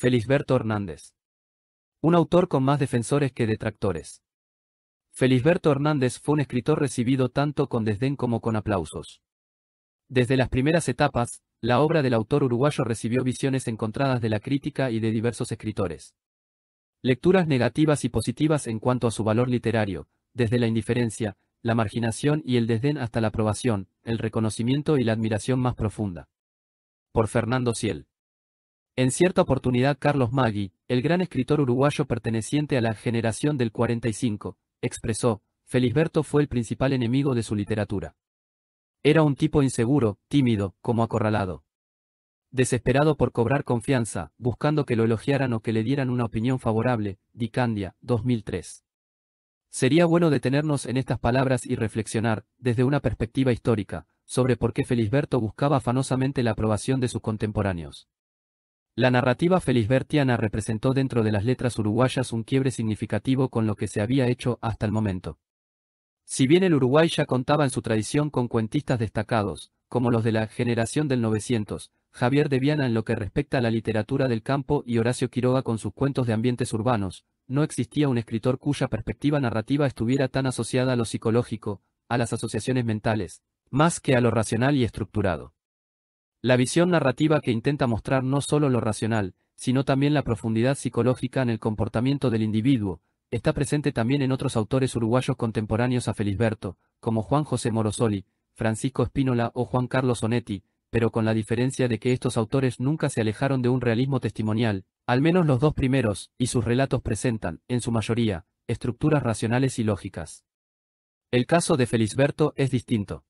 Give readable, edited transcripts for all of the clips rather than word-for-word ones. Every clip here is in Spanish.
Felisberto Hernández. Un autor con más defensores que detractores. Felisberto Hernández fue un escritor recibido tanto con desdén como con aplausos. Desde las primeras etapas, la obra del autor uruguayo recibió visiones encontradas de la crítica y de diversos escritores. Lecturas negativas y positivas en cuanto a su valor literario, desde la indiferencia, la marginación y el desdén hasta la aprobación, el reconocimiento y la admiración más profunda. Por Fernando Ciel. En cierta oportunidad Carlos Maggi, el gran escritor uruguayo perteneciente a la generación del 45, expresó: Felisberto fue el principal enemigo de su literatura. Era un tipo inseguro, tímido, como acorralado. Desesperado por cobrar confianza, buscando que lo elogiaran o que le dieran una opinión favorable. Di Candia, 2003. Sería bueno detenernos en estas palabras y reflexionar, desde una perspectiva histórica, sobre por qué Felisberto buscaba afanosamente la aprobación de sus contemporáneos. La narrativa felisbertiana representó dentro de las letras uruguayas un quiebre significativo con lo que se había hecho hasta el momento. Si bien el Uruguay ya contaba en su tradición con cuentistas destacados, como los de la generación del 900, Javier de Viana en lo que respecta a la literatura del campo y Horacio Quiroga con sus cuentos de ambientes urbanos, no existía un escritor cuya perspectiva narrativa estuviera tan asociada a lo psicológico, a las asociaciones mentales, más que a lo racional y estructurado. La visión narrativa que intenta mostrar no solo lo racional, sino también la profundidad psicológica en el comportamiento del individuo, está presente también en otros autores uruguayos contemporáneos a Felisberto, como Juan José Morosoli, Francisco Spínola o Juan Carlos Onetti, pero con la diferencia de que estos autores nunca se alejaron de un realismo testimonial, al menos los dos primeros, y sus relatos presentan, en su mayoría, estructuras racionales y lógicas. El caso de Felisberto es distinto.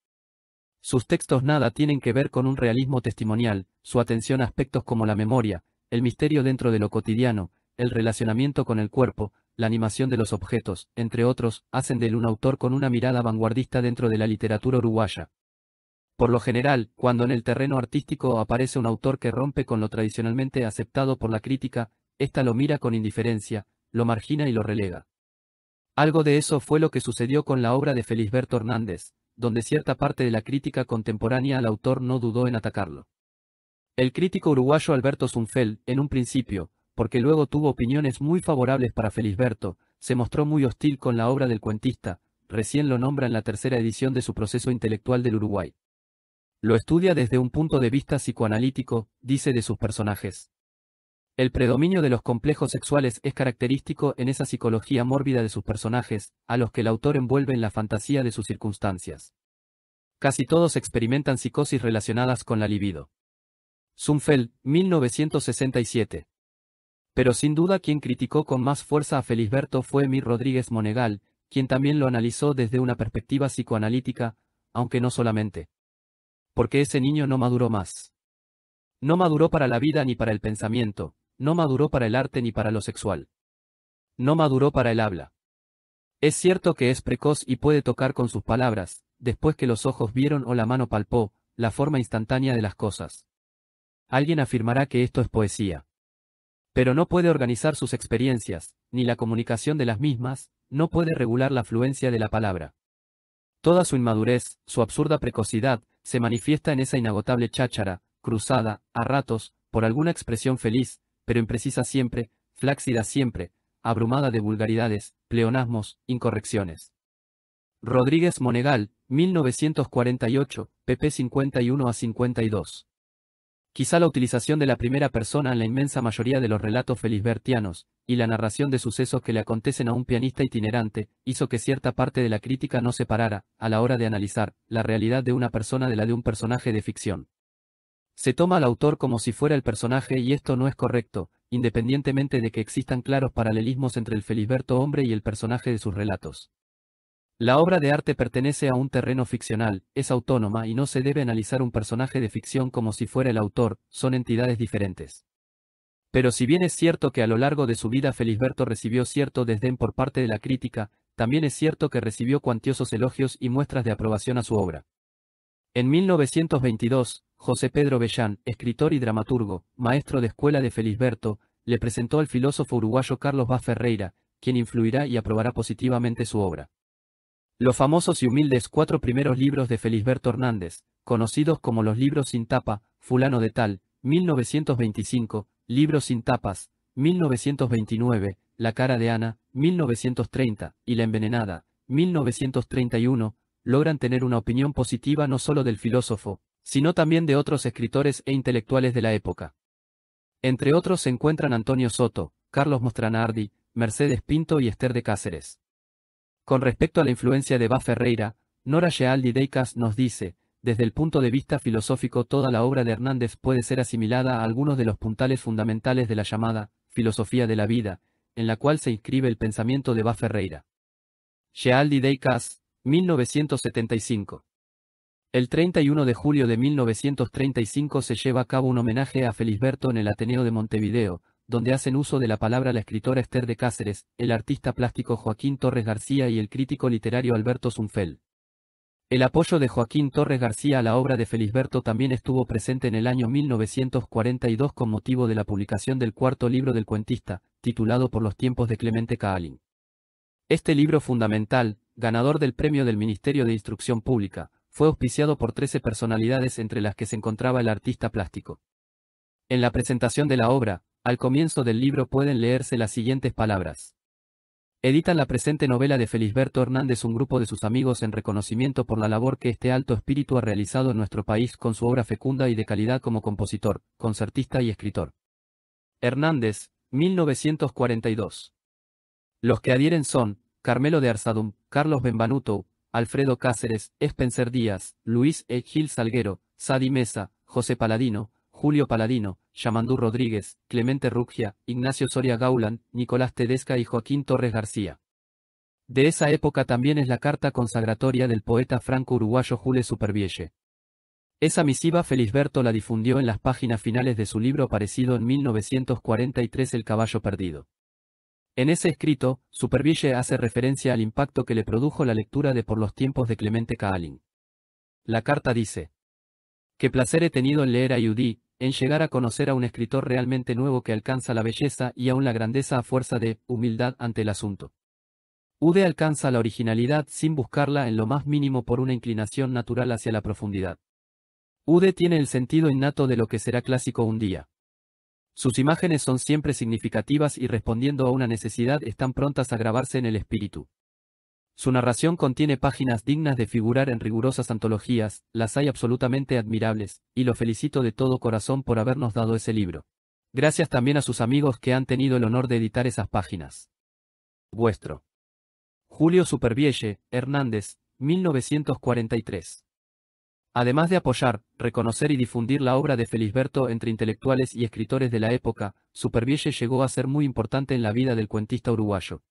Sus textos nada tienen que ver con un realismo testimonial, su atención a aspectos como la memoria, el misterio dentro de lo cotidiano, el relacionamiento con el cuerpo, la animación de los objetos, entre otros, hacen de él un autor con una mirada vanguardista dentro de la literatura uruguaya. Por lo general, cuando en el terreno artístico aparece un autor que rompe con lo tradicionalmente aceptado por la crítica, ésta lo mira con indiferencia, lo margina y lo relega. Algo de eso fue lo que sucedió con la obra de Felisberto Hernández, donde cierta parte de la crítica contemporánea al autor no dudó en atacarlo. El crítico uruguayo Alberto Zunfeld, en un principio, porque luego tuvo opiniones muy favorables para Felisberto, se mostró muy hostil con la obra del cuentista, recién lo nombra en la tercera edición de su Proceso intelectual del Uruguay. Lo estudia desde un punto de vista psicoanalítico, dice de sus personajes. El predominio de los complejos sexuales es característico en esa psicología mórbida de sus personajes, a los que el autor envuelve en la fantasía de sus circunstancias. Casi todos experimentan psicosis relacionadas con la libido. Zunfeld, 1967. Pero sin duda quien criticó con más fuerza a Felisberto fue Mir Rodríguez Monegal, quien también lo analizó desde una perspectiva psicoanalítica, aunque no solamente. Porque ese niño no maduró más. No maduró para la vida ni para el pensamiento, no maduró para el arte ni para lo sexual. No maduró para el habla. Es cierto que es precoz y puede tocar con sus palabras, después que los ojos vieron o la mano palpó, la forma instantánea de las cosas. Alguien afirmará que esto es poesía. Pero no puede organizar sus experiencias, ni la comunicación de las mismas, no puede regular la fluencia de la palabra. Toda su inmadurez, su absurda precocidad, se manifiesta en esa inagotable cháchara, cruzada, a ratos, por alguna expresión feliz, pero imprecisa siempre, flácida siempre, abrumada de vulgaridades, pleonasmos, incorrecciones. Rodríguez Monegal, 1948, pp 51 a 52. Quizá la utilización de la primera persona en la inmensa mayoría de los relatos felisbertianos, y la narración de sucesos que le acontecen a un pianista itinerante, hizo que cierta parte de la crítica no separara, a la hora de analizar, la realidad de una persona de la de un personaje de ficción. Se toma al autor como si fuera el personaje y esto no es correcto, independientemente de que existan claros paralelismos entre el Felisberto hombre y el personaje de sus relatos. La obra de arte pertenece a un terreno ficcional, es autónoma y no se debe analizar un personaje de ficción como si fuera el autor, son entidades diferentes. Pero si bien es cierto que a lo largo de su vida Felisberto recibió cierto desdén por parte de la crítica, también es cierto que recibió cuantiosos elogios y muestras de aprobación a su obra. En 1922, José Pedro Bellán, escritor y dramaturgo, maestro de escuela de Felisberto, le presentó al filósofo uruguayo Carlos Vaz Ferreira, quien influirá y aprobará positivamente su obra. Los famosos y humildes 4 primeros libros de Felisberto Hernández, conocidos como los libros sin tapa, Fulano de Tal, 1925, Libros sin tapas, 1929, La cara de Ana, 1930, y La envenenada, 1931, logran tener una opinión positiva no solo del filósofo, sino también de otros escritores e intelectuales de la época. Entre otros se encuentran Antonio Soto, Carlos Mostranardi, Mercedes Pinto y Esther de Cáceres. Con respecto a la influencia de Bá Ferreira, Nora Shealdi Deikas nos dice, desde el punto de vista filosófico toda la obra de Hernández puede ser asimilada a algunos de los puntales fundamentales de la llamada filosofía de la vida, en la cual se inscribe el pensamiento de Bá Ferreira. Shealdi Deikas, 1975. El 31 de julio de 1935 se lleva a cabo un homenaje a Felisberto en el Ateneo de Montevideo, donde hacen uso de la palabra la escritora Esther de Cáceres, el artista plástico Joaquín Torres García y el crítico literario Alberto Zunfeld. El apoyo de Joaquín Torres García a la obra de Felisberto también estuvo presente en el año 1942 con motivo de la publicación del cuarto libro del cuentista, titulado Por los tiempos de Clemente Kaalin. Este libro fundamental, ganador del premio del Ministerio de Instrucción Pública, fue auspiciado por 13 personalidades entre las que se encontraba el artista plástico. En la presentación de la obra, al comienzo del libro pueden leerse las siguientes palabras. Editan la presente novela de Felisberto Hernández un grupo de sus amigos en reconocimiento por la labor que este alto espíritu ha realizado en nuestro país con su obra fecunda y de calidad como compositor, concertista y escritor. Hernández, 1942. Los que adhieren son, Carmelo de Arzadum, Carlos Benvenuto, Alfredo Cáceres, Spencer Díaz, Luis E. Gil Salguero, Sadi Mesa, José Paladino, Julio Paladino, Yamandú Rodríguez, Clemente Ruggia, Ignacio Soria Gauland, Nicolás Tedesca y Joaquín Torres García. De esa época también es la carta consagratoria del poeta franco-uruguayo Jules Supervielle. Esa misiva Felisberto la difundió en las páginas finales de su libro aparecido en 1943 El caballo perdido. En ese escrito, Supervielle hace referencia al impacto que le produjo la lectura de Por los tiempos de Clemente Kaalin. La carta dice: «Qué placer he tenido en leer a Eudí, en llegar a conocer a un escritor realmente nuevo que alcanza la belleza y aún la grandeza a fuerza de humildad ante el asunto. Ude alcanza la originalidad sin buscarla en lo más mínimo por una inclinación natural hacia la profundidad. Ude tiene el sentido innato de lo que será clásico un día. Sus imágenes son siempre significativas y respondiendo a una necesidad están prontas a grabarse en el espíritu. Su narración contiene páginas dignas de figurar en rigurosas antologías, las hay absolutamente admirables, y lo felicito de todo corazón por habernos dado ese libro. Gracias también a sus amigos que han tenido el honor de editar esas páginas. Vuestro. Julio Supervielle, Hernández, 1943. Además de apoyar, reconocer y difundir la obra de Felisberto entre intelectuales y escritores de la época, Supervielle llegó a ser muy importante en la vida del cuentista uruguayo.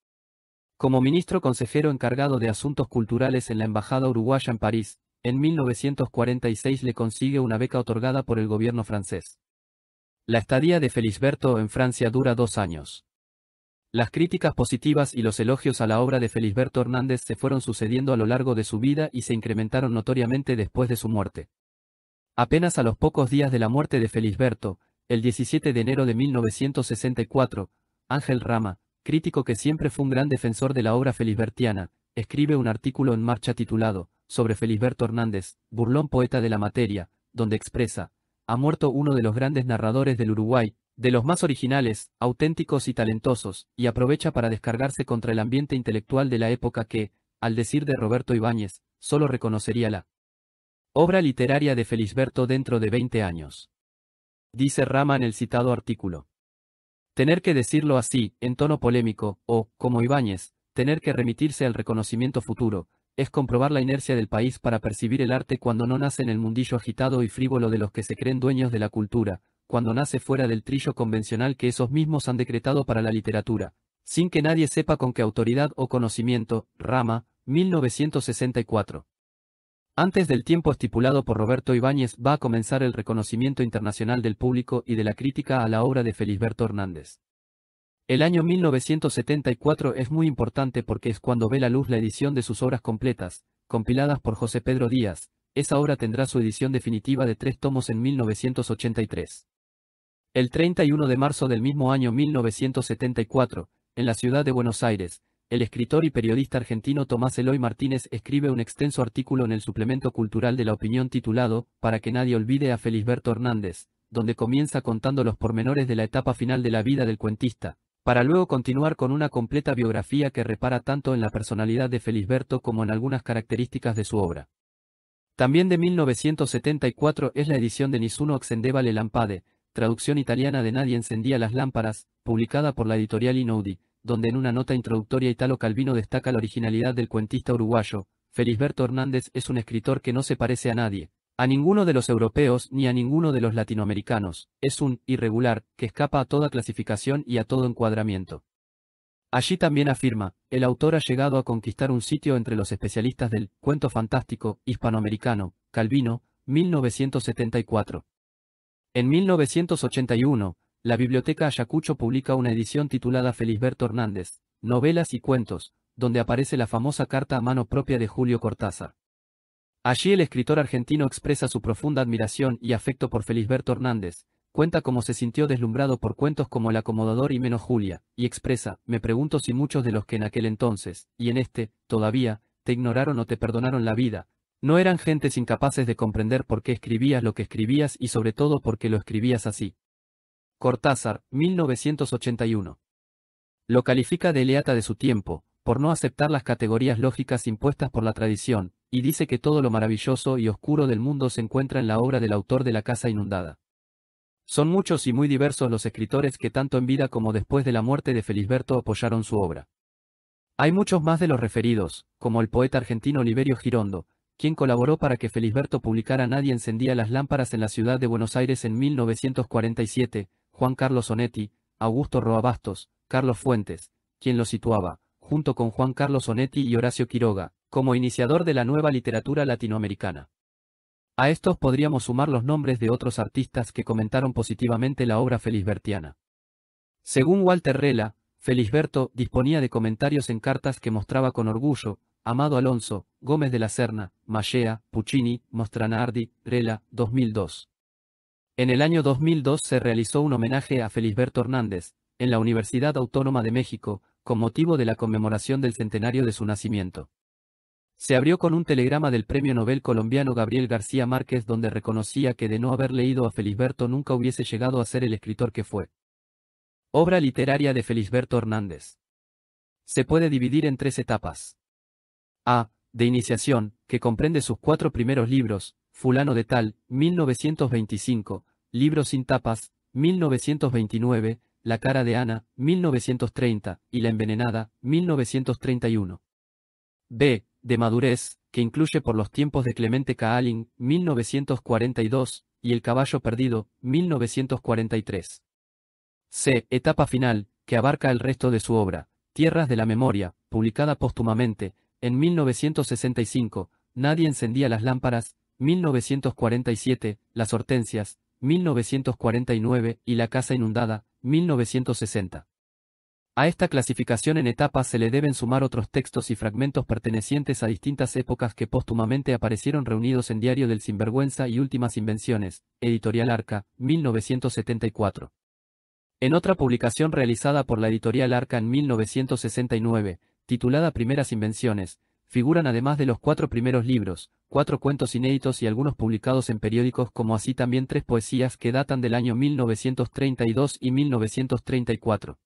Como ministro consejero encargado de asuntos culturales en la Embajada Uruguaya en París, en 1946 le consigue una beca otorgada por el gobierno francés. La estadía de Felisberto en Francia dura 2 años. Las críticas positivas y los elogios a la obra de Felisberto Hernández se fueron sucediendo a lo largo de su vida y se incrementaron notoriamente después de su muerte. Apenas a los pocos días de la muerte de Felisberto, el 17 de enero de 1964, Ángel Rama, crítico que siempre fue un gran defensor de la obra felisbertiana, escribe un artículo en Marcha titulado «Sobre Felisberto Hernández, burlón poeta de la materia», donde expresa: «Ha muerto uno de los grandes narradores del Uruguay, de los más originales, auténticos y talentosos», y aprovecha para descargarse contra el ambiente intelectual de la época que, al decir de Roberto Ibáñez, solo reconocería la obra literaria de Felisberto dentro de 20 años. Dice Rama en el citado artículo: «Tener que decirlo así, en tono polémico, o, como Ibáñez, tener que remitirse al reconocimiento futuro, es comprobar la inercia del país para percibir el arte cuando no nace en el mundillo agitado y frívolo de los que se creen dueños de la cultura, cuando nace fuera del trillo convencional que esos mismos han decretado para la literatura, sin que nadie sepa con qué autoridad o conocimiento». Rama, 1964. Antes del tiempo estipulado por Roberto Ibáñez va a comenzar el reconocimiento internacional del público y de la crítica a la obra de Felisberto Hernández. El año 1974 es muy importante porque es cuando ve la luz la edición de sus obras completas, compiladas por José Pedro Díaz. Esa obra tendrá su edición definitiva de 3 tomos en 1983. El 31 de marzo del mismo año 1974, en la ciudad de Buenos Aires, el escritor y periodista argentino Tomás Eloy Martínez escribe un extenso artículo en el suplemento cultural de La Opinión titulado «Para que nadie olvide a Felisberto Hernández», donde comienza contando los pormenores de la etapa final de la vida del cuentista, para luego continuar con una completa biografía que repara tanto en la personalidad de Felisberto como en algunas características de su obra. También de 1974 es la edición de Nessuno accendeva le lampade, traducción italiana de Nadie encendía las lámparas, publicada por la editorial Inaudi, donde en una nota introductoria Italo Calvino destaca la originalidad del cuentista uruguayo. Felisberto Hernández es un escritor que no se parece a nadie, a ninguno de los europeos ni a ninguno de los latinoamericanos, es un irregular que escapa a toda clasificación y a todo encuadramiento. Allí también afirma, el autor ha llegado a conquistar un sitio entre los especialistas del cuento fantástico hispanoamericano, Calvino, 1974. En 1981, la Biblioteca Ayacucho publica una edición titulada Felisberto Hernández, Novelas y Cuentos, donde aparece la famosa carta a mano propia de Julio Cortázar. Allí el escritor argentino expresa su profunda admiración y afecto por Felisberto Hernández, cuenta cómo se sintió deslumbrado por cuentos como El acomodador y Menos Julia, y expresa, me pregunto si muchos de los que en aquel entonces, y en este, todavía, te ignoraron o te perdonaron la vida, no eran gentes incapaces de comprender por qué escribías lo que escribías y sobre todo por qué lo escribías así. Cortázar, 1981. Lo califica de eleata de su tiempo, por no aceptar las categorías lógicas impuestas por la tradición, y dice que todo lo maravilloso y oscuro del mundo se encuentra en la obra del autor de La casa inundada. Son muchos y muy diversos los escritores que tanto en vida como después de la muerte de Felisberto apoyaron su obra. Hay muchos más de los referidos, como el poeta argentino Oliverio Girondo, quien colaboró para que Felisberto publicara Nadie encendía las lámparas en la ciudad de Buenos Aires en 1947, Juan Carlos Onetti, Augusto Roa Bastos, Carlos Fuentes, quien lo situaba, junto con Juan Carlos Onetti y Horacio Quiroga, como iniciador de la nueva literatura latinoamericana. A estos podríamos sumar los nombres de otros artistas que comentaron positivamente la obra felisbertiana. Según Walter Rela, Felisberto disponía de comentarios en cartas que mostraba con orgullo, Amado Alonso, Gómez de la Serna, Mallea, Puccini, Mostranardi, Rela, 2002. En el año 2002 se realizó un homenaje a Felisberto Hernández, en la Universidad Autónoma de México, con motivo de la conmemoración del centenario de su nacimiento. Se abrió con un telegrama del premio Nobel colombiano Gabriel García Márquez donde reconocía que de no haber leído a Felisberto nunca hubiese llegado a ser el escritor que fue. Obra literaria de Felisberto Hernández. Se puede dividir en 3 etapas. A. De iniciación, que comprende sus 4 primeros libros, Fulano de Tal, 1925, Libros sin tapas, 1929, La cara de Ana, 1930, y La envenenada, 1931. B. De madurez, que incluye Por los tiempos de Clemente Kaalin, 1942, y El caballo perdido, 1943. C. Etapa final, que abarca el resto de su obra, Tierras de la memoria, publicada póstumamente, en 1965, Nadie encendía las lámparas, 1947, Las hortensias, 1949, y La casa inundada, 1960. A esta clasificación en etapas se le deben sumar otros textos y fragmentos pertenecientes a distintas épocas que póstumamente aparecieron reunidos en Diario del Sinvergüenza y Últimas Invenciones, Editorial Arca, 1974. En otra publicación realizada por la Editorial Arca en 1969, titulada Primeras Invenciones, figuran además de los 4 primeros libros, 4 cuentos inéditos y algunos publicados en periódicos como así también 3 poesías que datan del año 1932 y 1934.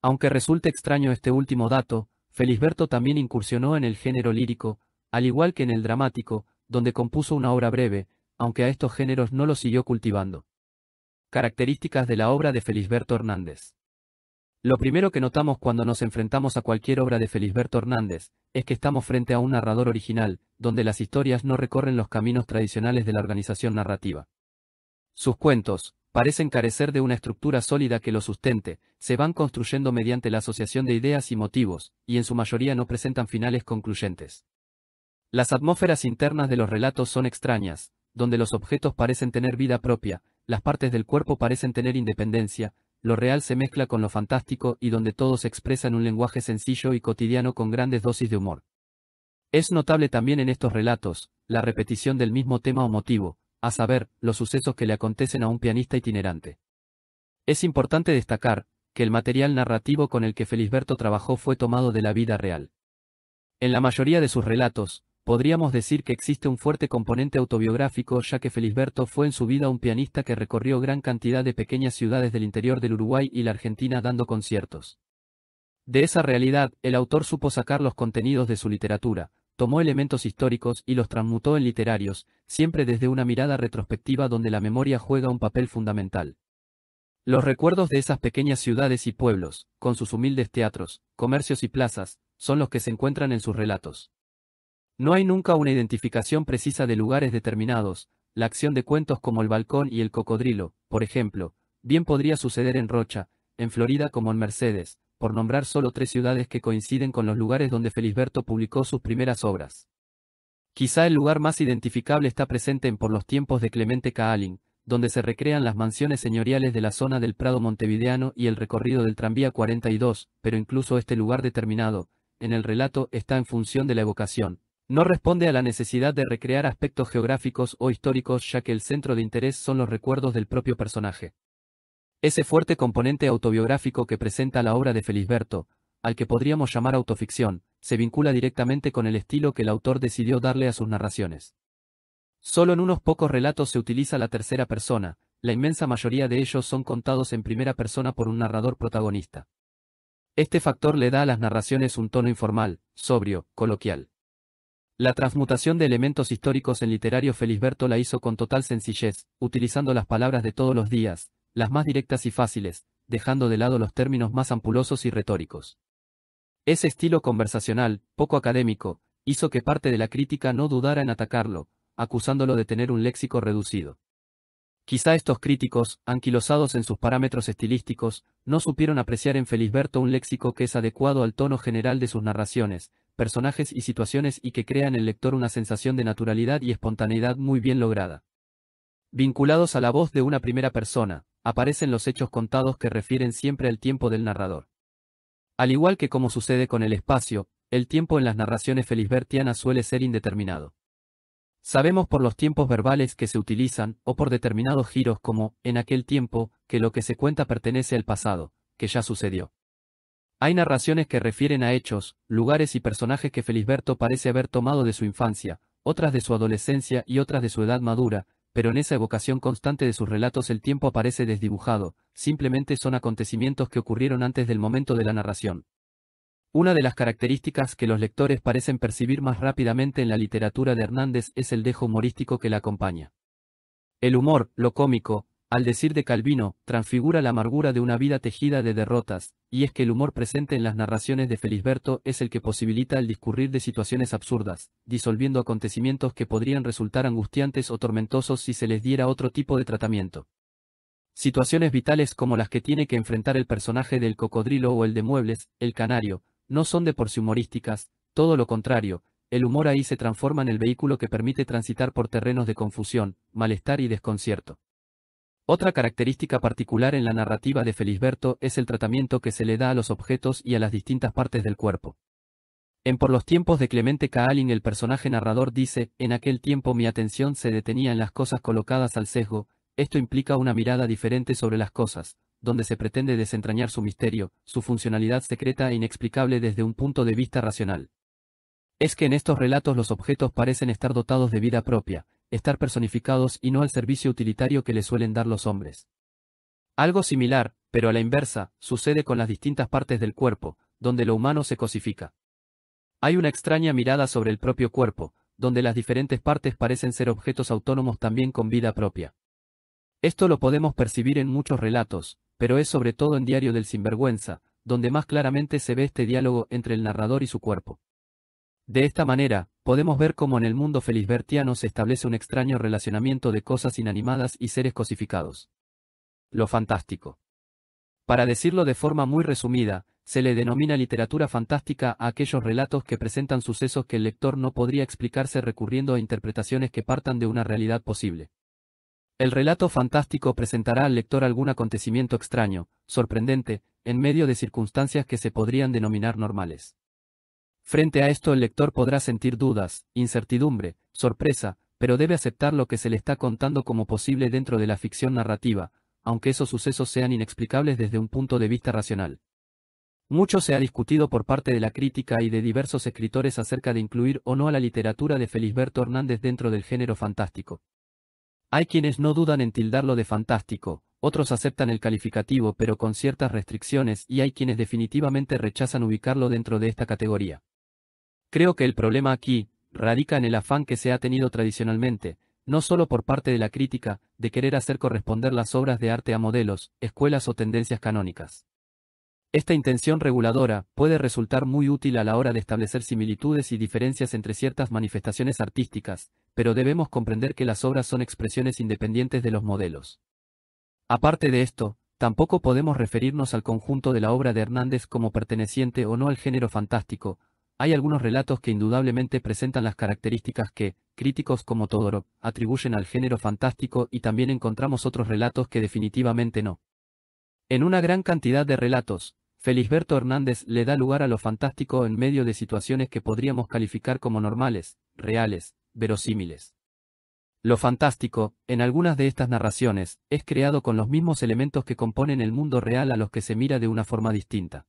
Aunque resulte extraño este último dato, Felisberto también incursionó en el género lírico, al igual que en el dramático, donde compuso una obra breve, aunque a estos géneros no los siguió cultivando. Características de la obra de Felisberto Hernández. Lo primero que notamos cuando nos enfrentamos a cualquier obra de Felisberto Hernández, es que estamos frente a un narrador original, donde las historias no recorren los caminos tradicionales de la organización narrativa. Sus cuentos parecen carecer de una estructura sólida que los sustente, se van construyendo mediante la asociación de ideas y motivos, y en su mayoría no presentan finales concluyentes. Las atmósferas internas de los relatos son extrañas, donde los objetos parecen tener vida propia, las partes del cuerpo parecen tener independencia, lo real se mezcla con lo fantástico y donde todo se expresa en un lenguaje sencillo y cotidiano con grandes dosis de humor. Es notable también en estos relatos, la repetición del mismo tema o motivo, a saber, los sucesos que le acontecen a un pianista itinerante. Es importante destacar, que el material narrativo con el que Felisberto trabajó fue tomado de la vida real. En la mayoría de sus relatos, podríamos decir que existe un fuerte componente autobiográfico, ya que Felisberto fue en su vida un pianista que recorrió gran cantidad de pequeñas ciudades del interior del Uruguay y la Argentina dando conciertos. De esa realidad, el autor supo sacar los contenidos de su literatura, tomó elementos históricos y los transmutó en literarios, siempre desde una mirada retrospectiva donde la memoria juega un papel fundamental. Los recuerdos de esas pequeñas ciudades y pueblos, con sus humildes teatros, comercios y plazas, son los que se encuentran en sus relatos. No hay nunca una identificación precisa de lugares determinados, la acción de cuentos como El Balcón y El Cocodrilo, por ejemplo, bien podría suceder en Rocha, en Florida como en Mercedes, por nombrar solo 3 ciudades que coinciden con los lugares donde Felisberto publicó sus primeras obras. Quizá el lugar más identificable está presente en Por los tiempos de Clemente Kaalin, donde se recrean las mansiones señoriales de la zona del Prado montevideano y el recorrido del tranvía 42, pero incluso este lugar determinado, en el relato está en función de la evocación. No responde a la necesidad de recrear aspectos geográficos o históricos, ya que el centro de interés son los recuerdos del propio personaje. Ese fuerte componente autobiográfico que presenta la obra de Felisberto, al que podríamos llamar autoficción, se vincula directamente con el estilo que el autor decidió darle a sus narraciones. Solo en unos pocos relatos se utiliza la tercera persona, la inmensa mayoría de ellos son contados en primera persona por un narrador protagonista. Este factor le da a las narraciones un tono informal, sobrio, coloquial. La transmutación de elementos históricos en literario Felisberto la hizo con total sencillez, utilizando las palabras de todos los días, las más directas y fáciles, dejando de lado los términos más ampulosos y retóricos. Ese estilo conversacional, poco académico, hizo que parte de la crítica no dudara en atacarlo, acusándolo de tener un léxico reducido. Quizá estos críticos, anquilosados en sus parámetros estilísticos, no supieron apreciar en Felisberto un léxico que es adecuado al tono general de sus narraciones, personajes y situaciones y que crea en el lector una sensación de naturalidad y espontaneidad muy bien lograda. Vinculados a la voz de una primera persona, aparecen los hechos contados que refieren siempre al tiempo del narrador. Al igual que como sucede con el espacio, el tiempo en las narraciones felisbertianas suele ser indeterminado. Sabemos por los tiempos verbales que se utilizan, o por determinados giros como, en aquel tiempo, que lo que se cuenta pertenece al pasado, que ya sucedió. Hay narraciones que refieren a hechos, lugares y personajes que Felisberto parece haber tomado de su infancia, otras de su adolescencia y otras de su edad madura, pero en esa evocación constante de sus relatos el tiempo aparece desdibujado, simplemente son acontecimientos que ocurrieron antes del momento de la narración. Una de las características que los lectores parecen percibir más rápidamente en la literatura de Hernández es el dejo humorístico que la acompaña. El humor, lo cómico, al decir de Calvino, transfigura la amargura de una vida tejida de derrotas, y es que el humor presente en las narraciones de Felisberto es el que posibilita el discurrir de situaciones absurdas, disolviendo acontecimientos que podrían resultar angustiantes o tormentosos si se les diera otro tipo de tratamiento. Situaciones vitales como las que tiene que enfrentar el personaje del Cocodrilo o el de Muebles, el Canario, no son de por sí humorísticas, todo lo contrario, el humor ahí se transforma en el vehículo que permite transitar por terrenos de confusión, malestar y desconcierto. Otra característica particular en la narrativa de Felisberto es el tratamiento que se le da a los objetos y a las distintas partes del cuerpo. En Por los tiempos de Clemente Kaalin el personaje narrador dice, en aquel tiempo mi atención se detenía en las cosas colocadas al sesgo, esto implica una mirada diferente sobre las cosas, donde se pretende desentrañar su misterio, su funcionalidad secreta e inexplicable desde un punto de vista racional. Es que en estos relatos los objetos parecen estar dotados de vida propia, estar personificados y no al servicio utilitario que le suelen dar los hombres. Algo similar, pero a la inversa, sucede con las distintas partes del cuerpo, donde lo humano se cosifica. Hay una extraña mirada sobre el propio cuerpo, donde las diferentes partes parecen ser objetos autónomos también con vida propia. Esto lo podemos percibir en muchos relatos, pero es sobre todo en Diario del Sinvergüenza, donde más claramente se ve este diálogo entre el narrador y su cuerpo. De esta manera, podemos ver cómo en el mundo felisbertiano se establece un extraño relacionamiento de cosas inanimadas y seres cosificados. Lo fantástico. Para decirlo de forma muy resumida, se le denomina literatura fantástica a aquellos relatos que presentan sucesos que el lector no podría explicarse recurriendo a interpretaciones que partan de una realidad posible. El relato fantástico presentará al lector algún acontecimiento extraño, sorprendente, en medio de circunstancias que se podrían denominar normales. Frente a esto el lector podrá sentir dudas, incertidumbre, sorpresa, pero debe aceptar lo que se le está contando como posible dentro de la ficción narrativa, aunque esos sucesos sean inexplicables desde un punto de vista racional. Mucho se ha discutido por parte de la crítica y de diversos escritores acerca de incluir o no a la literatura de Felisberto Hernández dentro del género fantástico. Hay quienes no dudan en tildarlo de fantástico, otros aceptan el calificativo pero con ciertas restricciones y hay quienes definitivamente rechazan ubicarlo dentro de esta categoría. Creo que el problema aquí radica en el afán que se ha tenido tradicionalmente, no solo por parte de la crítica, de querer hacer corresponder las obras de arte a modelos, escuelas o tendencias canónicas. Esta intención reguladora puede resultar muy útil a la hora de establecer similitudes y diferencias entre ciertas manifestaciones artísticas, pero debemos comprender que las obras son expresiones independientes de los modelos. Aparte de esto, tampoco podemos referirnos al conjunto de la obra de Hernández como perteneciente o no al género fantástico. Hay algunos relatos que indudablemente presentan las características que, críticos como Todorov, atribuyen al género fantástico y también encontramos otros relatos que definitivamente no. En una gran cantidad de relatos, Felisberto Hernández le da lugar a lo fantástico en medio de situaciones que podríamos calificar como normales, reales, verosímiles. Lo fantástico, en algunas de estas narraciones, es creado con los mismos elementos que componen el mundo real a los que se mira de una forma distinta.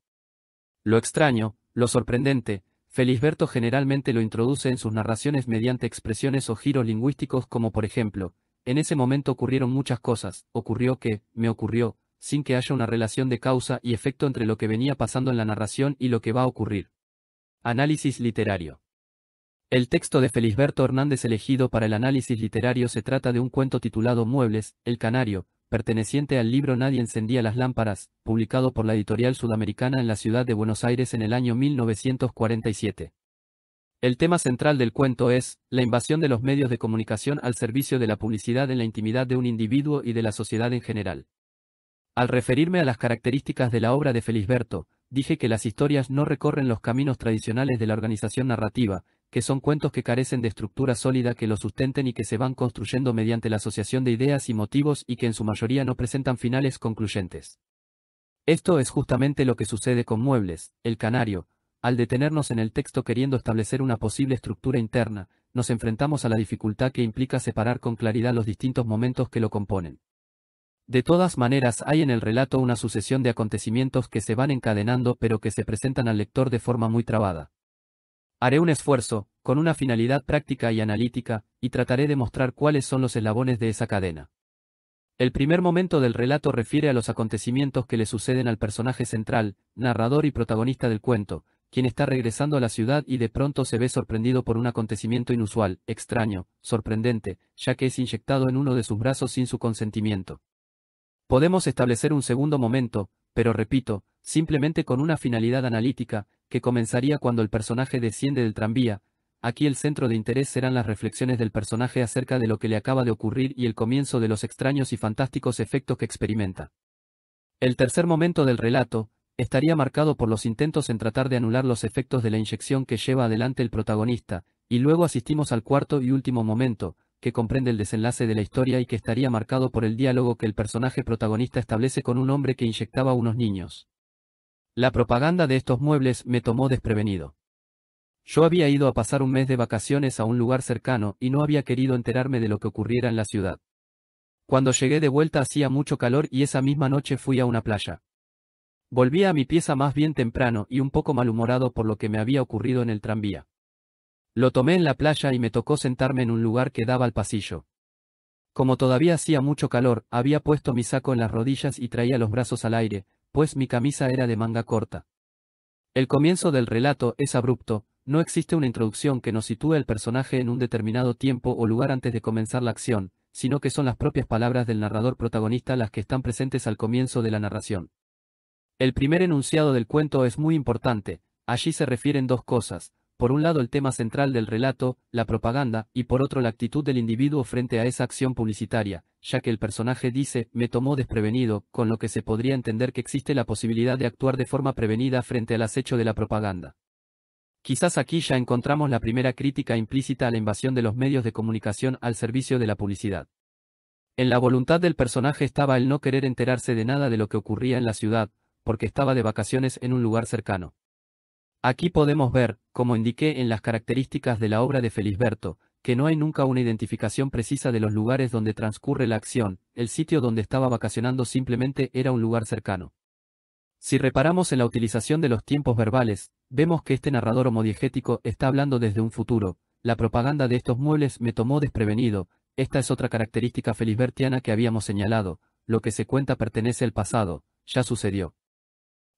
Lo extraño, lo sorprendente, Felisberto generalmente lo introduce en sus narraciones mediante expresiones o giros lingüísticos como por ejemplo, en ese momento ocurrieron muchas cosas, ocurrió que, me ocurrió, sin que haya una relación de causa y efecto entre lo que venía pasando en la narración y lo que va a ocurrir. Análisis literario. El texto de Felisberto Hernández elegido para el análisis literario se trata de un cuento titulado Muebles, el Canario, perteneciente al libro Nadie encendía las lámparas, publicado por la editorial sudamericana en la ciudad de Buenos Aires en el año 1947. El tema central del cuento es, la invasión de los medios de comunicación al servicio de la publicidad en la intimidad de un individuo y de la sociedad en general. Al referirme a las características de la obra de Felisberto, dije que las historias no recorren los caminos tradicionales de la organización narrativa, que son cuentos que carecen de estructura sólida que los sustenten y que se van construyendo mediante la asociación de ideas y motivos y que en su mayoría no presentan finales concluyentes. Esto es justamente lo que sucede con Muebles, el Canario. Al detenernos en el texto queriendo establecer una posible estructura interna, nos enfrentamos a la dificultad que implica separar con claridad los distintos momentos que lo componen. De todas maneras hay en el relato una sucesión de acontecimientos que se van encadenando pero que se presentan al lector de forma muy trabada. Haré un esfuerzo, con una finalidad práctica y analítica, y trataré de mostrar cuáles son los eslabones de esa cadena. El primer momento del relato refiere a los acontecimientos que le suceden al personaje central, narrador y protagonista del cuento, quien está regresando a la ciudad y de pronto se ve sorprendido por un acontecimiento inusual, extraño, sorprendente, ya que es inyectado en uno de sus brazos sin su consentimiento. Podemos establecer un segundo momento, pero repito, simplemente con una finalidad analítica, que comenzaría cuando el personaje desciende del tranvía. Aquí el centro de interés serán las reflexiones del personaje acerca de lo que le acaba de ocurrir y el comienzo de los extraños y fantásticos efectos que experimenta. El tercer momento del relato estaría marcado por los intentos en tratar de anular los efectos de la inyección que lleva adelante el protagonista, y luego asistimos al cuarto y último momento, que comprende el desenlace de la historia y que estaría marcado por el diálogo que el personaje protagonista establece con un hombre que inyectaba a unos niños. La propaganda de estos muebles me tomó desprevenido. Yo había ido a pasar un mes de vacaciones a un lugar cercano y no había querido enterarme de lo que ocurriera en la ciudad. Cuando llegué de vuelta hacía mucho calor y esa misma noche fui a una playa. Volví a mi pieza más bien temprano y un poco malhumorado por lo que me había ocurrido en el tranvía. Lo tomé en la playa y me tocó sentarme en un lugar que daba al pasillo. Como todavía hacía mucho calor, había puesto mi saco en las rodillas y traía los brazos al aire, pues mi camisa era de manga corta. El comienzo del relato es abrupto, no existe una introducción que nos sitúe el personaje en un determinado tiempo o lugar antes de comenzar la acción, sino que son las propias palabras del narrador protagonista las que están presentes al comienzo de la narración. El primer enunciado del cuento es muy importante, allí se refieren dos cosas. Por un lado el tema central del relato, la propaganda, y por otro la actitud del individuo frente a esa acción publicitaria, ya que el personaje dice, me tomó desprevenido, con lo que se podría entender que existe la posibilidad de actuar de forma prevenida frente al acecho de la propaganda. Quizás aquí ya encontramos la primera crítica implícita a la invasión de los medios de comunicación al servicio de la publicidad. En la voluntad del personaje estaba el no querer enterarse de nada de lo que ocurría en la ciudad, porque estaba de vacaciones en un lugar cercano. Aquí podemos ver, como indiqué en las características de la obra de Felisberto, que no hay nunca una identificación precisa de los lugares donde transcurre la acción, el sitio donde estaba vacacionando simplemente era un lugar cercano. Si reparamos en la utilización de los tiempos verbales, vemos que este narrador homodiegético está hablando desde un futuro. La propaganda de estos muebles me tomó desprevenido. Esta es otra característica felisbertiana que habíamos señalado. Lo que se cuenta pertenece al pasado, ya sucedió.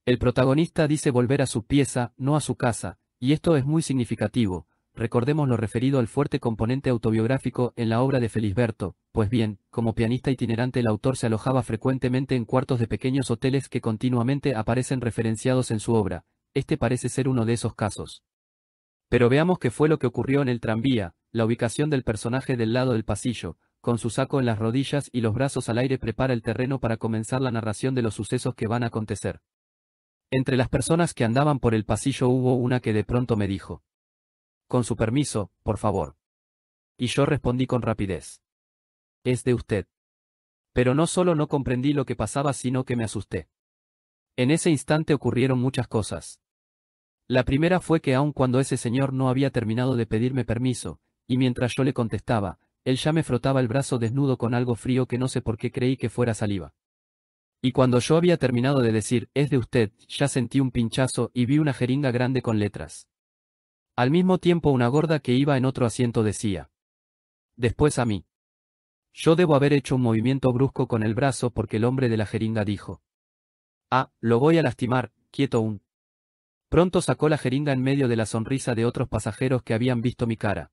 El protagonista dice volver a su pieza, no a su casa, y esto es muy significativo. Recordemos lo referido al fuerte componente autobiográfico en la obra de Felisberto, pues bien, como pianista itinerante el autor se alojaba frecuentemente en cuartos de pequeños hoteles que continuamente aparecen referenciados en su obra. Este parece ser uno de esos casos. Pero veamos qué fue lo que ocurrió en el tranvía. La ubicación del personaje del lado del pasillo, con su saco en las rodillas y los brazos al aire, prepara el terreno para comenzar la narración de los sucesos que van a acontecer. Entre las personas que andaban por el pasillo hubo una que de pronto me dijo: «Con su permiso, por favor». Y yo respondí con rapidez: «Es de usted». Pero no solo no comprendí lo que pasaba, sino que me asusté. En ese instante ocurrieron muchas cosas. La primera fue que aun cuando ese señor no había terminado de pedirme permiso, y mientras yo le contestaba, él ya me frotaba el brazo desnudo con algo frío que no sé por qué creí que fuera saliva. Y cuando yo había terminado de decir «es de usted», ya sentí un pinchazo y vi una jeringa grande con letras. Al mismo tiempo una gorda que iba en otro asiento decía: «Después a mí». Yo debo haber hecho un movimiento brusco con el brazo porque el hombre de la jeringa dijo: «Ah, lo voy a lastimar, quieto un». Pronto sacó la jeringa en medio de la sonrisa de otros pasajeros que habían visto mi cara.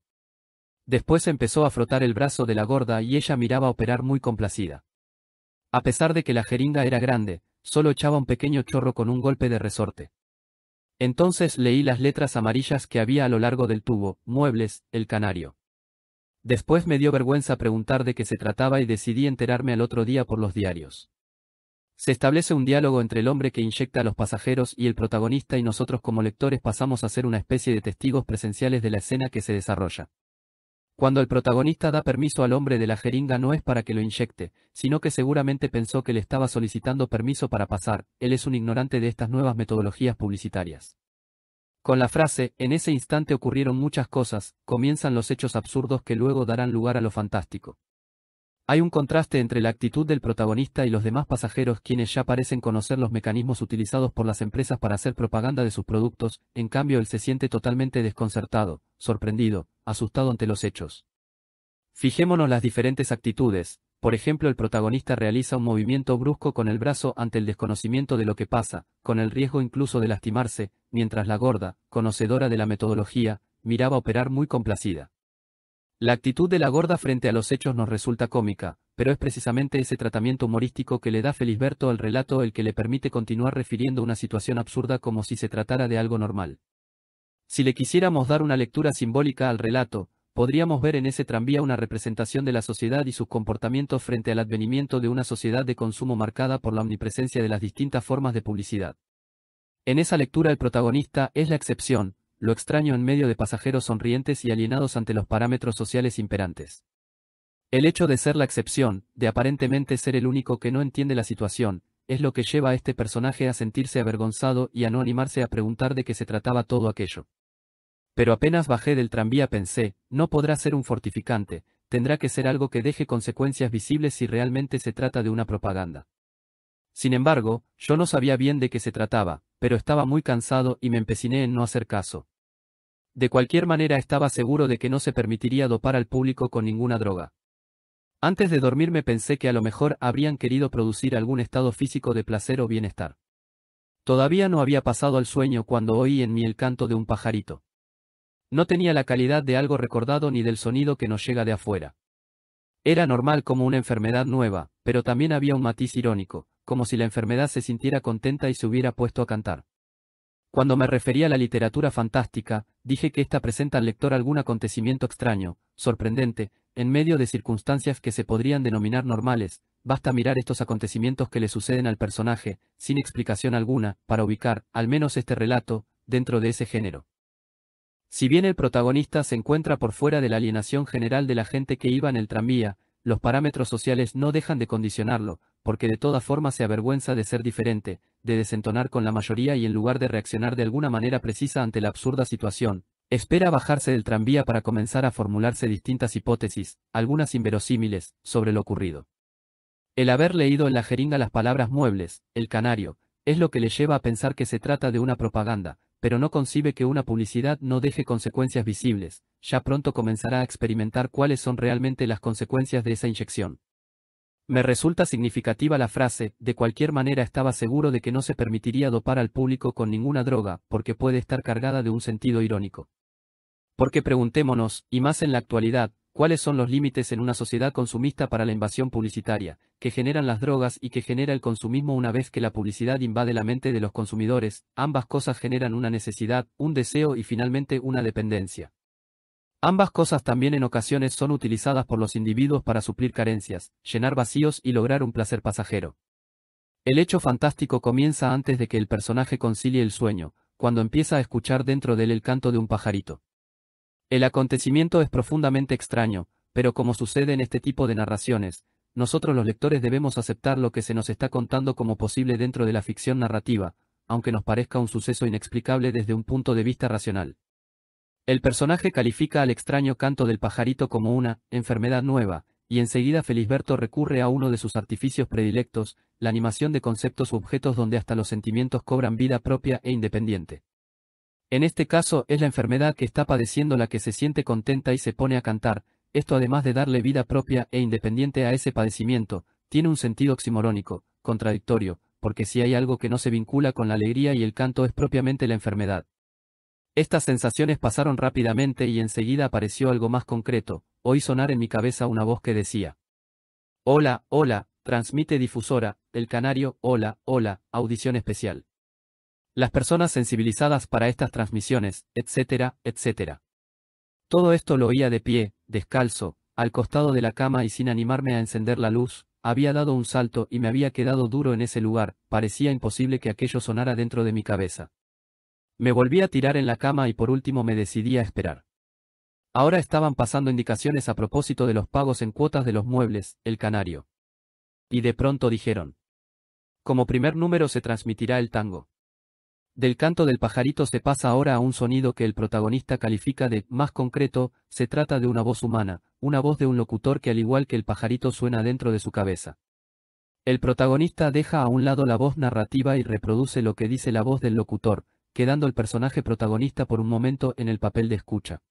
Después empezó a frotar el brazo de la gorda y ella miraba operar muy complacida. A pesar de que la jeringa era grande, solo echaba un pequeño chorro con un golpe de resorte. Entonces leí las letras amarillas que había a lo largo del tubo: muebles, El Canario. Después me dio vergüenza preguntar de qué se trataba y decidí enterarme al otro día por los diarios. Se establece un diálogo entre el hombre que inyecta a los pasajeros y el protagonista, y nosotros como lectores pasamos a ser una especie de testigos presenciales de la escena que se desarrolla. Cuando el protagonista da permiso al hombre de la jeringa no es para que lo inyecte, sino que seguramente pensó que le estaba solicitando permiso para pasar. Él es un ignorante de estas nuevas metodologías publicitarias. Con la frase «en ese instante ocurrieron muchas cosas», comienzan los hechos absurdos que luego darán lugar a lo fantástico. Hay un contraste entre la actitud del protagonista y los demás pasajeros, quienes ya parecen conocer los mecanismos utilizados por las empresas para hacer propaganda de sus productos. En cambio él se siente totalmente desconcertado, sorprendido, asustado ante los hechos. Fijémonos las diferentes actitudes. Por ejemplo, el protagonista realiza un movimiento brusco con el brazo ante el desconocimiento de lo que pasa, con el riesgo incluso de lastimarse, mientras la gorda, conocedora de la metodología, miraba operar muy complacida. La actitud de la gorda frente a los hechos nos resulta cómica, pero es precisamente ese tratamiento humorístico que le da Felisberto al relato el que le permite continuar refiriendo una situación absurda como si se tratara de algo normal. Si le quisiéramos dar una lectura simbólica al relato, podríamos ver en ese tranvía una representación de la sociedad y sus comportamientos frente al advenimiento de una sociedad de consumo marcada por la omnipresencia de las distintas formas de publicidad. En esa lectura el protagonista es la excepción, lo extraño en medio de pasajeros sonrientes y alienados ante los parámetros sociales imperantes. El hecho de ser la excepción, de aparentemente ser el único que no entiende la situación, es lo que lleva a este personaje a sentirse avergonzado y a no animarse a preguntar de qué se trataba todo aquello. Pero apenas bajé del tranvía pensé, no podrá ser un fortificante, tendrá que ser algo que deje consecuencias visibles si realmente se trata de una propaganda. Sin embargo, yo no sabía bien de qué se trataba, pero estaba muy cansado y me empeciné en no hacer caso. De cualquier manera estaba seguro de que no se permitiría dopar al público con ninguna droga. Antes de dormirme pensé que a lo mejor habrían querido producir algún estado físico de placer o bienestar. Todavía no había pasado al sueño cuando oí en mí el canto de un pajarito. No tenía la calidad de algo recordado ni del sonido que nos llega de afuera. Era normal como una enfermedad nueva, pero también había un matiz irónico, como si la enfermedad se sintiera contenta y se hubiera puesto a cantar. Cuando me refería a la literatura fantástica, dije que ésta presenta al lector algún acontecimiento extraño, sorprendente, en medio de circunstancias que se podrían denominar normales. Basta mirar estos acontecimientos que le suceden al personaje, sin explicación alguna, para ubicar, al menos este relato, dentro de ese género. Si bien el protagonista se encuentra por fuera de la alienación general de la gente que iba en el tranvía, los parámetros sociales no dejan de condicionarlo, porque de todas formas se avergüenza de ser diferente, de desentonar con la mayoría y en lugar de reaccionar de alguna manera precisa ante la absurda situación, espera bajarse del tranvía para comenzar a formularse distintas hipótesis, algunas inverosímiles, sobre lo ocurrido. El haber leído en la jeringa las palabras muebles, El Canario, Es lo que le lleva a pensar que se trata de una propaganda, pero no concibe que una publicidad no deje consecuencias visibles. Ya pronto comenzará a experimentar cuáles son realmente las consecuencias de esa inyección. Me resulta significativa la frase, de cualquier manera estaba seguro de que no se permitiría dopar al público con ninguna droga, porque puede estar cargada de un sentido irónico. Porque preguntémonos, y más en la actualidad, cuáles son los límites en una sociedad consumista para la invasión publicitaria, que generan las drogas y que genera el consumismo una vez que la publicidad invade la mente de los consumidores. Ambas cosas generan una necesidad, un deseo y finalmente una dependencia. Ambas cosas también en ocasiones son utilizadas por los individuos para suplir carencias, llenar vacíos y lograr un placer pasajero. El hecho fantástico comienza antes de que el personaje concilie el sueño, cuando empieza a escuchar dentro de él el canto de un pajarito. El acontecimiento es profundamente extraño, pero como sucede en este tipo de narraciones, nosotros los lectores debemos aceptar lo que se nos está contando como posible dentro de la ficción narrativa, aunque nos parezca un suceso inexplicable desde un punto de vista racional. El personaje califica al extraño canto del pajarito como una enfermedad nueva, y enseguida Felisberto recurre a uno de sus artificios predilectos, la animación de conceptos u objetos donde hasta los sentimientos cobran vida propia e independiente. En este caso es la enfermedad que está padeciendo la que se siente contenta y se pone a cantar. Esto, además de darle vida propia e independiente a ese padecimiento, tiene un sentido oximorónico, contradictorio, porque si hay algo que no se vincula con la alegría y el canto es propiamente la enfermedad. Estas sensaciones pasaron rápidamente y enseguida apareció algo más concreto. Oí sonar en mi cabeza una voz que decía: hola, hola, transmite difusora, El Canario, hola, hola, audición especial. Las personas sensibilizadas para estas transmisiones, etcétera, etcétera. Todo esto lo oía de pie, descalzo, al costado de la cama y sin animarme a encender la luz. Había dado un salto y me había quedado duro en ese lugar. Parecía imposible que aquello sonara dentro de mi cabeza. Me volví a tirar en la cama y por último me decidí a esperar. Ahora estaban pasando indicaciones a propósito de los pagos en cuotas de los muebles, El Canario. Y de pronto dijeron: como primer número se transmitirá el tango. Del canto del pajarito se pasa ahora a un sonido que el protagonista califica de más concreto. Se trata de una voz humana, una voz de un locutor que al igual que el pajarito suena dentro de su cabeza. El protagonista deja a un lado la voz narrativa y reproduce lo que dice la voz del locutor, quedando el personaje protagonista por un momento en el papel de escucha.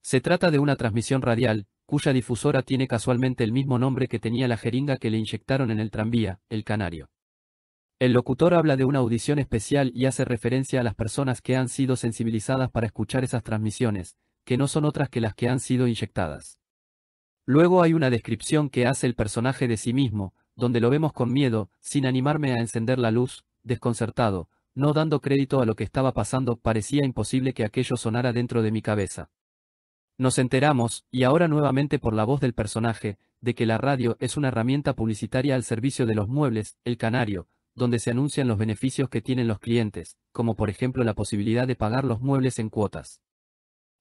Se trata de una transmisión radial, cuya difusora tiene casualmente el mismo nombre que tenía la jeringa que le inyectaron en el tranvía, El Canario. El locutor habla de una audición especial y hace referencia a las personas que han sido sensibilizadas para escuchar esas transmisiones, que no son otras que las que han sido inyectadas. Luego hay una descripción que hace el personaje de sí mismo, donde lo vemos con miedo, sin animarme a encender la luz, desconcertado, no dando crédito a lo que estaba pasando. Parecía imposible que aquello sonara dentro de mi cabeza. Nos enteramos, y ahora nuevamente por la voz del personaje, de que la radio es una herramienta publicitaria al servicio de los muebles, El Canario, donde se anuncian los beneficios que tienen los clientes, como por ejemplo la posibilidad de pagar los muebles en cuotas.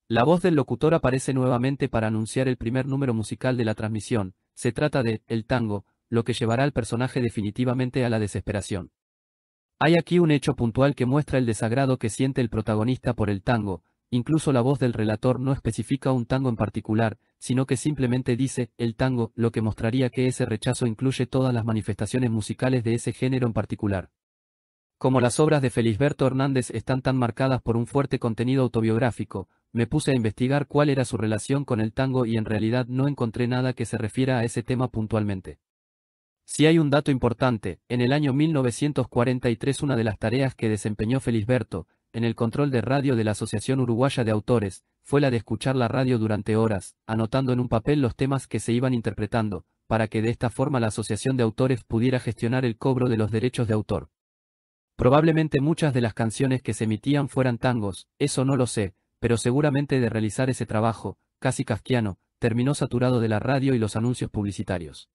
La voz del locutor aparece nuevamente para anunciar el primer número musical de la transmisión. Se trata de El Tango, lo que llevará al personaje definitivamente a la desesperación. Hay aquí un hecho puntual que muestra el desagrado que siente el protagonista por el tango. Incluso la voz del relator no especifica un tango en particular, sino que simplemente dice el tango, lo que mostraría que ese rechazo incluye todas las manifestaciones musicales de ese género en particular. Como las obras de Felisberto Hernández están tan marcadas por un fuerte contenido autobiográfico, me puse a investigar cuál era su relación con el tango y en realidad no encontré nada que se refiera a ese tema puntualmente. Si hay un dato importante, en el año 1943 una de las tareas que desempeñó Felisberto, en el control de radio de la Asociación Uruguaya de Autores, fue la de escuchar la radio durante horas, anotando en un papel los temas que se iban interpretando, para que de esta forma la Asociación de Autores pudiera gestionar el cobro de los derechos de autor. Probablemente muchas de las canciones que se emitían fueran tangos, eso no lo sé, pero seguramente de realizar ese trabajo, casi kafkiano, terminó saturado de la radio y los anuncios publicitarios.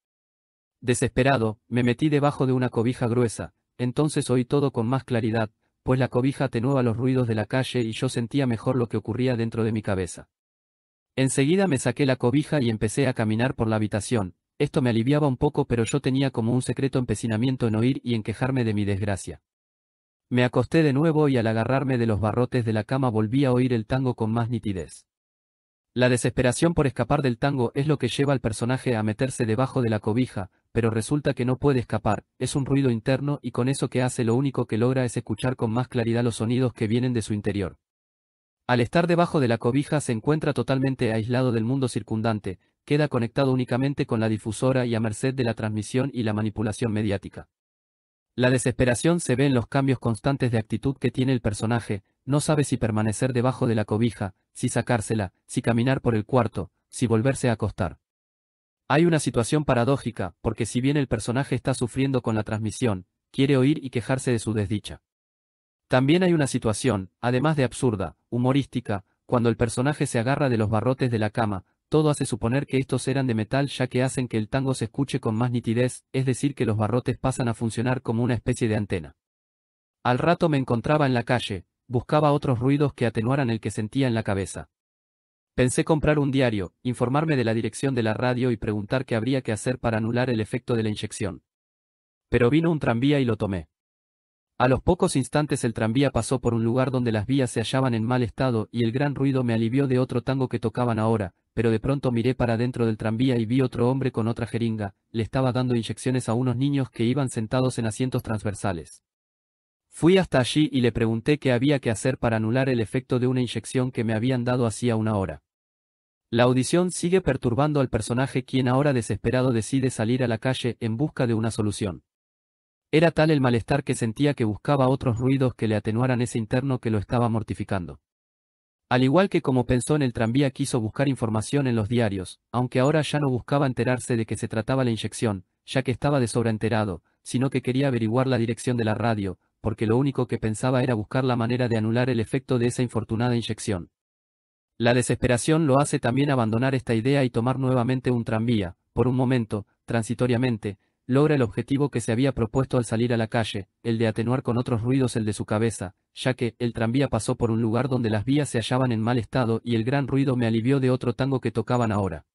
Desesperado, me metí debajo de una cobija gruesa, entonces oí todo con más claridad, pues la cobija atenuaba los ruidos de la calle y yo sentía mejor lo que ocurría dentro de mi cabeza. Enseguida me saqué la cobija y empecé a caminar por la habitación. Esto me aliviaba un poco, pero yo tenía como un secreto empecinamiento en oír y en quejarme de mi desgracia. Me acosté de nuevo y al agarrarme de los barrotes de la cama volví a oír el tango con más nitidez. La desesperación por escapar del tango es lo que lleva al personaje a meterse debajo de la cobija, pero resulta que no puede escapar, es un ruido interno y con eso que hace lo único que logra es escuchar con más claridad los sonidos que vienen de su interior. Al estar debajo de la cobija se encuentra totalmente aislado del mundo circundante, queda conectado únicamente con la difusora y a merced de la transmisión y la manipulación mediática. La desesperación se ve en los cambios constantes de actitud que tiene el personaje, no sabe si permanecer debajo de la cobija, si sacársela, si caminar por el cuarto, si volverse a acostar. Hay una situación paradójica, porque si bien el personaje está sufriendo con la transmisión, quiere oír y quejarse de su desdicha. También hay una situación, además de absurda, humorística, cuando el personaje se agarra de los barrotes de la cama, todo hace suponer que estos eran de metal ya que hacen que el tango se escuche con más nitidez, es decir que los barrotes pasan a funcionar como una especie de antena. Al rato me encontraba en la calle, buscaba otros ruidos que atenuaran el que sentía en la cabeza. Pensé comprar un diario, informarme de la dirección de la radio y preguntar qué habría que hacer para anular el efecto de la inyección. Pero vino un tranvía y lo tomé. A los pocos instantes el tranvía pasó por un lugar donde las vías se hallaban en mal estado y el gran ruido me alivió de otro tango que tocaban ahora, pero de pronto miré para dentro del tranvía y vi otro hombre con otra jeringa, le estaba dando inyecciones a unos niños que iban sentados en asientos transversales. Fui hasta allí y le pregunté qué había que hacer para anular el efecto de una inyección que me habían dado hacía una hora. La audición sigue perturbando al personaje quien ahora desesperado decide salir a la calle en busca de una solución. Era tal el malestar que sentía que buscaba otros ruidos que le atenuaran ese interno que lo estaba mortificando. Al igual que como pensó en el tranvía quiso buscar información en los diarios, aunque ahora ya no buscaba enterarse de qué se trataba la inyección, ya que estaba de sobra enterado, sino que quería averiguar la dirección de la radio, porque lo único que pensaba era buscar la manera de anular el efecto de esa infortunada inyección. La desesperación lo hace también abandonar esta idea y tomar nuevamente un tranvía, por un momento, transitoriamente, logra el objetivo que se había propuesto al salir a la calle, el de atenuar con otros ruidos el de su cabeza, ya que el tranvía pasó por un lugar donde las vías se hallaban en mal estado y el gran ruido me alivió de otro tango que tocaban ahora.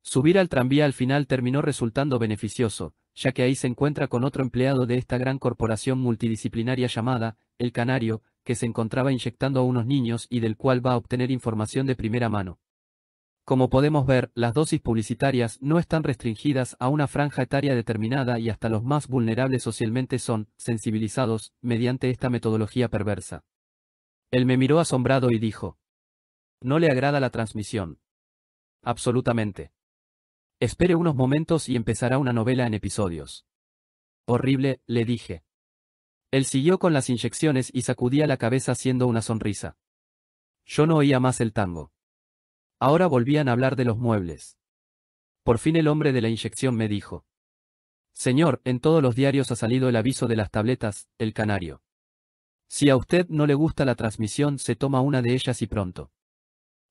Subir al tranvía al final terminó resultando beneficioso, ya que ahí se encuentra con otro empleado de esta gran corporación multidisciplinaria llamada, El Canario, que se encontraba inyectando a unos niños y del cual va a obtener información de primera mano. Como podemos ver, las dosis publicitarias no están restringidas a una franja etaria determinada y hasta los más vulnerables socialmente son sensibilizados mediante esta metodología perversa. Él me miró asombrado y dijo: ¿No le agrada la transmisión? Absolutamente. Espere unos momentos y empezará una novela en episodios. Horrible, le dije. Él siguió con las inyecciones y sacudía la cabeza haciendo una sonrisa. Yo no oía más el tango. Ahora volvían a hablar de los muebles. Por fin el hombre de la inyección me dijo: Señor, en todos los diarios ha salido el aviso de las tabletas, El Canario. Si a usted no le gusta la transmisión, se toma una de ellas y pronto.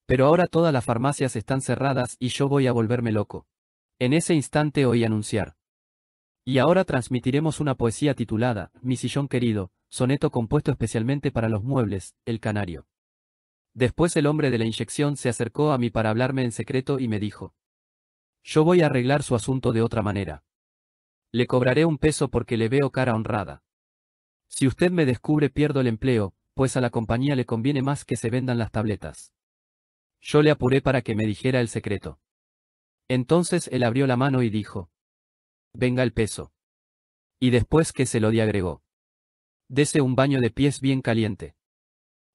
Pero ahora todas las farmacias están cerradas y yo voy a volverme loco. En ese instante oí anunciar: y ahora transmitiremos una poesía titulada, Mi sillón querido, soneto compuesto especialmente para los muebles, El Canario. Después el hombre de la inyección se acercó a mí para hablarme en secreto y me dijo: yo voy a arreglar su asunto de otra manera. Le cobraré un peso porque le veo cara honrada. Si usted me descubre pierdo el empleo, pues a la compañía le conviene más que se vendan las tabletas. Yo le apuré para que me dijera el secreto. Entonces él abrió la mano y dijo: venga el peso. Y después que se lo di agregó: dese un baño de pies bien caliente.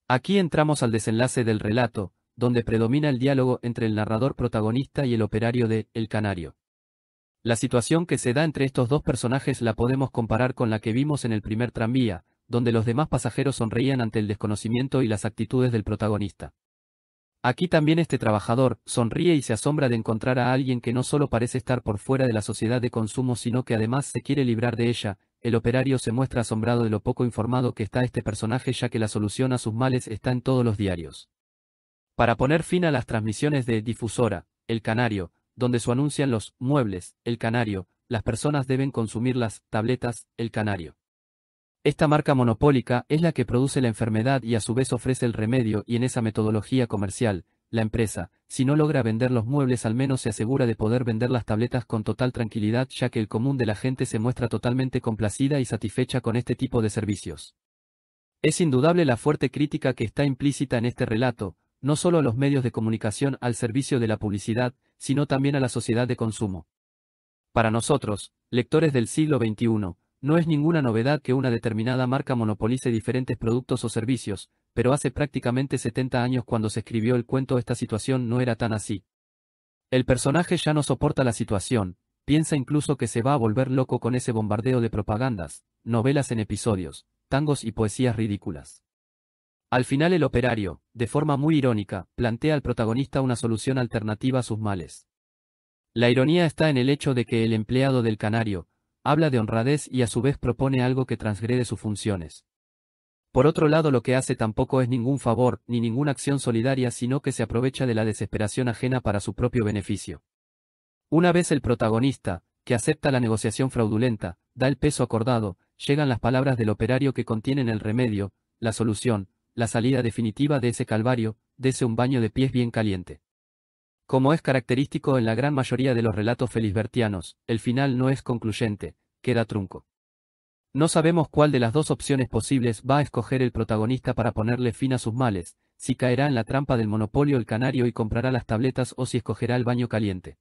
Aquí entramos al desenlace del relato, donde predomina el diálogo entre el narrador protagonista y el operario de El Canario. La situación que se da entre estos dos personajes la podemos comparar con la que vimos en el primer tranvía, donde los demás pasajeros sonreían ante el desconocimiento y las actitudes del protagonista. Aquí también este trabajador sonríe y se asombra de encontrar a alguien que no solo parece estar por fuera de la sociedad de consumo sino que además se quiere librar de ella. El operario se muestra asombrado de lo poco informado que está este personaje ya que la solución a sus males está en todos los diarios. Para poner fin a las transmisiones de difusora, El Canario, donde se anuncian los muebles, El Canario, las personas deben consumir las tabletas, El Canario. Esta marca monopólica es la que produce la enfermedad y a su vez ofrece el remedio y en esa metodología comercial, la empresa, si no logra vender los muebles al menos se asegura de poder vender las tabletas con total tranquilidad ya que el común de la gente se muestra totalmente complacida y satisfecha con este tipo de servicios. Es indudable la fuerte crítica que está implícita en este relato, no solo a los medios de comunicación al servicio de la publicidad, sino también a la sociedad de consumo. Para nosotros, lectores del siglo XXI, no es ninguna novedad que una determinada marca monopolice diferentes productos o servicios, pero hace prácticamente 70 años cuando se escribió el cuento esta situación no era tan así. El personaje ya no soporta la situación, piensa incluso que se va a volver loco con ese bombardeo de propagandas, novelas en episodios, tangos y poesías ridículas. Al final el operario, de forma muy irónica, plantea al protagonista una solución alternativa a sus males. La ironía está en el hecho de que el empleado del canario, habla de honradez y a su vez propone algo que transgrede sus funciones. Por otro lado, lo que hace tampoco es ningún favor, ni ninguna acción solidaria, sino que se aprovecha de la desesperación ajena para su propio beneficio. Una vez el protagonista, que acepta la negociación fraudulenta, da el peso acordado, llegan las palabras del operario que contienen el remedio, la solución, la salida definitiva de ese calvario, dese un baño de pies bien caliente. Como es característico en la gran mayoría de los relatos felisbertianos, el final no es concluyente, queda trunco. No sabemos cuál de las dos opciones posibles va a escoger el protagonista para ponerle fin a sus males, si caerá en la trampa del monopolio el canario y comprará las tabletas o si escogerá el baño caliente.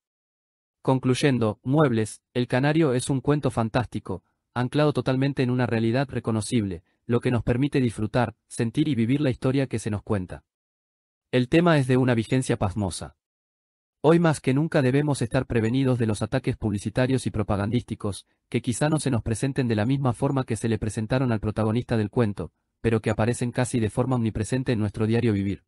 Concluyendo, Muebles, El canario es un cuento fantástico, anclado totalmente en una realidad reconocible, lo que nos permite disfrutar, sentir y vivir la historia que se nos cuenta. El tema es de una vigencia pasmosa. Hoy más que nunca debemos estar prevenidos de los ataques publicitarios y propagandísticos, que quizá no se nos presenten de la misma forma que se le presentaron al protagonista del cuento, pero que aparecen casi de forma omnipresente en nuestro diario vivir.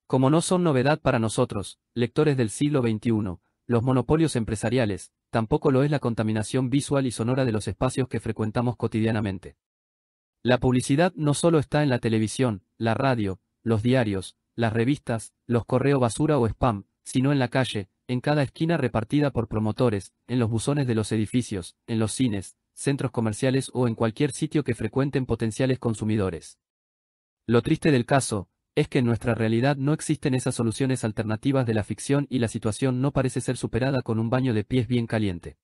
Como no son novedad para nosotros, lectores del siglo XXI, los monopolios empresariales, tampoco lo es la contaminación visual y sonora de los espacios que frecuentamos cotidianamente. La publicidad no solo está en la televisión, la radio, los diarios, las revistas, los correo basura o spam, sino en la calle, en cada esquina repartida por promotores, en los buzones de los edificios, en los cines, centros comerciales o en cualquier sitio que frecuenten potenciales consumidores. Lo triste del caso, es que en nuestra realidad no existen esas soluciones alternativas de la ficción y la situación no parece ser superada con un baño de pies bien caliente.